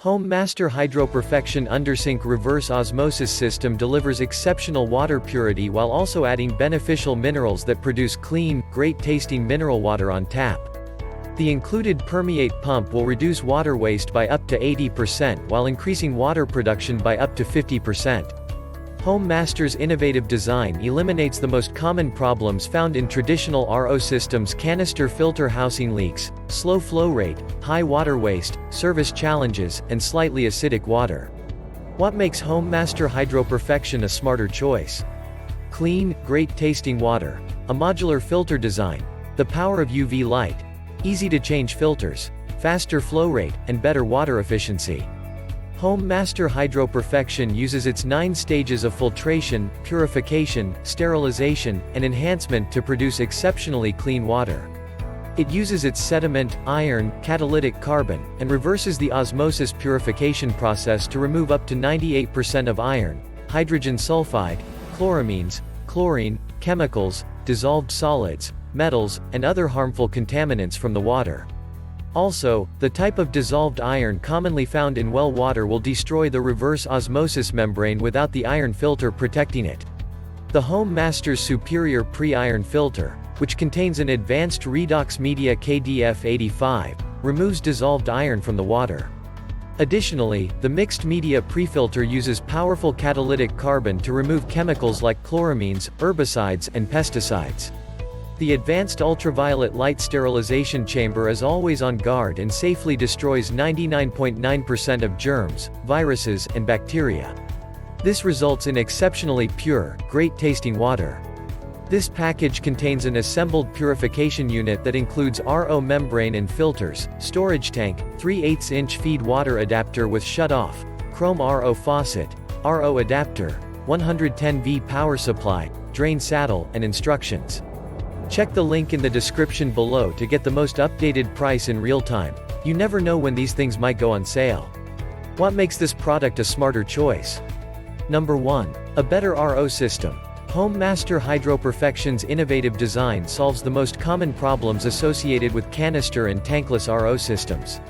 Home Master HydroPerfection Undersink reverse osmosis system delivers exceptional water purity while also adding beneficial minerals that produce clean, great-tasting mineral water on tap. The included permeate pump will reduce water waste by up to 80% while increasing water production by up to 50%. Home Master's innovative design eliminates the most common problems found in traditional RO systems: canister filter housing leaks, slow flow rate, high water waste, service challenges, and slightly acidic water. What makes Home Master HydroPerfection a smarter choice? Clean, great-tasting water, a modular filter design, the power of UV light, easy-to-change filters, faster flow rate, and better water efficiency. Home Master HydroPerfection uses its 9 stages of filtration, purification, sterilization, and enhancement to produce exceptionally clean water. It uses its sediment, iron, catalytic carbon, and reverses the osmosis purification process to remove up to 98% of iron, hydrogen sulphide, chloramines, chlorine, chemicals, dissolved solids, metals, and other harmful contaminants from the water. Also, the type of dissolved iron commonly found in well water will destroy the reverse osmosis membrane without the iron filter protecting it. The Home Master's superior pre-iron filter, which contains an advanced redox media KDF85, removes dissolved iron from the water. Additionally, the mixed media prefilter uses powerful catalytic carbon to remove chemicals like chloramines, herbicides, and pesticides. The advanced ultraviolet light sterilization chamber is always on guard and safely destroys 99.9% of germs, viruses, and bacteria. This results in exceptionally pure, great-tasting water. This package contains an assembled purification unit that includes RO membrane and filters, storage tank, 3/8-inch feed water adapter with shut-off, chrome RO faucet, RO adapter, 110V power supply, drain saddle, and instructions. Check the link in the description below to get the most updated price in real time. You never know when these things might go on sale. What makes this product a smarter choice? Number 1. A better RO system. Home Master HydroPerfection's innovative design solves the most common problems associated with canister and tankless RO systems.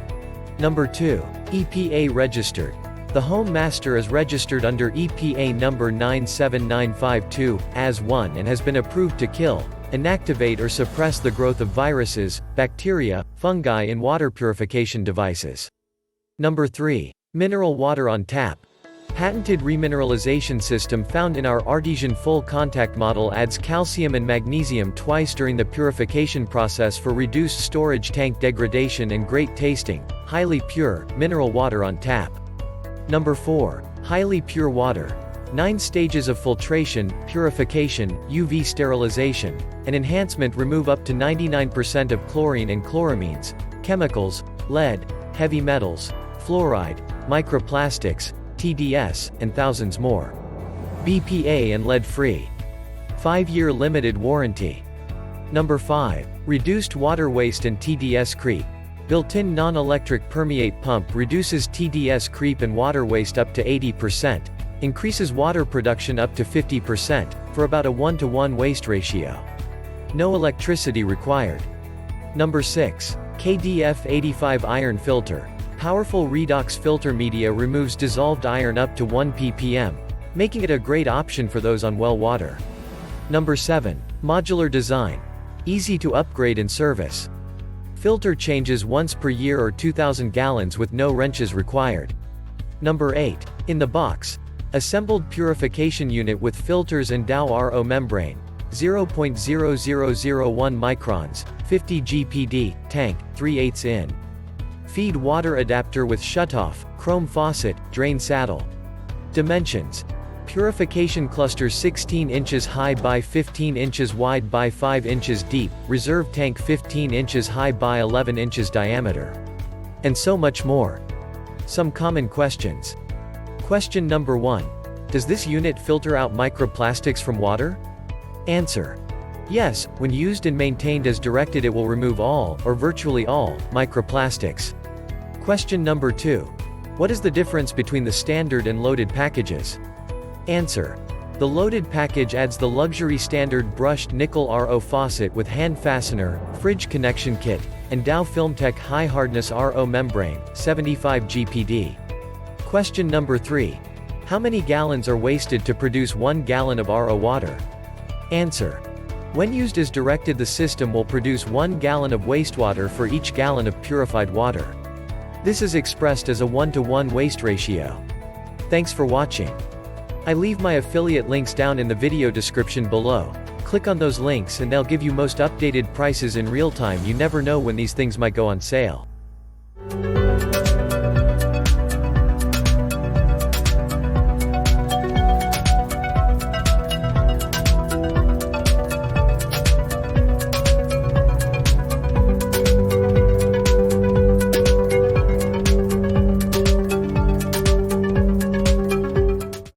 Number 2. EPA registered. The Home Master is registered under EPA number 97952 as 1 and has been approved to kill, inactivate or suppress the growth of viruses, bacteria, fungi in water purification devices. Number 3. Mineral water on tap. Patented remineralization system found in our artesian full contact model adds calcium and magnesium twice during the purification process for reduced storage tank degradation and great tasting, highly pure, mineral water on tap. Number 4. Highly pure water. 9 stages of filtration, purification, UV sterilization, and enhancement remove up to 99% of chlorine and chloramines, chemicals, lead, heavy metals, fluoride, microplastics, TDS, and thousands more. BPA and lead-free. 5-year limited warranty. Number 5. Reduced water waste and TDS creep. Built-in non-electric permeate pump reduces TDS creep and water waste up to 80%. Increases water production up to 50%, for about a 1-to-1 waste ratio. No electricity required. Number 6. KDF85 iron filter. Powerful redox filter media removes dissolved iron up to 1 ppm, making it a great option for those on well water. Number 7. Modular design. Easy to upgrade and service. Filter changes once per year or 2,000 gallons with no wrenches required. Number 8. In the box. Assembled purification unit with filters and Dow RO membrane, 0.0001 microns, 50 GPD, tank, 3/8 in. Feed water adapter with shutoff, chrome faucet, drain saddle. Dimensions. Purification cluster 16 inches high by 15 inches wide by 5 inches deep, reserve tank 15 inches high by 11 inches diameter. And so much more. Some common questions. Question number 1. Does this unit filter out microplastics from water? Answer. Yes, when used and maintained as directed it will remove all, or virtually all, microplastics. Question number 2. What is the difference between the standard and loaded packages? Answer. The loaded package adds the luxury standard brushed nickel RO faucet with hand fastener, fridge connection kit, and Dow FilmTech high hardness RO membrane, 75 GPD. Question number 3. How many gallons are wasted to produce 1 gallon of RO water? Answer. When used as directed, the system will produce 1 gallon of wastewater for each gallon of purified water. This is expressed as a 1-to-1 waste ratio. Thanks for watching. I leave my affiliate links down in the video description below. Click on those links and they'll give you most updated prices in real time. You never know when these things might go on sale.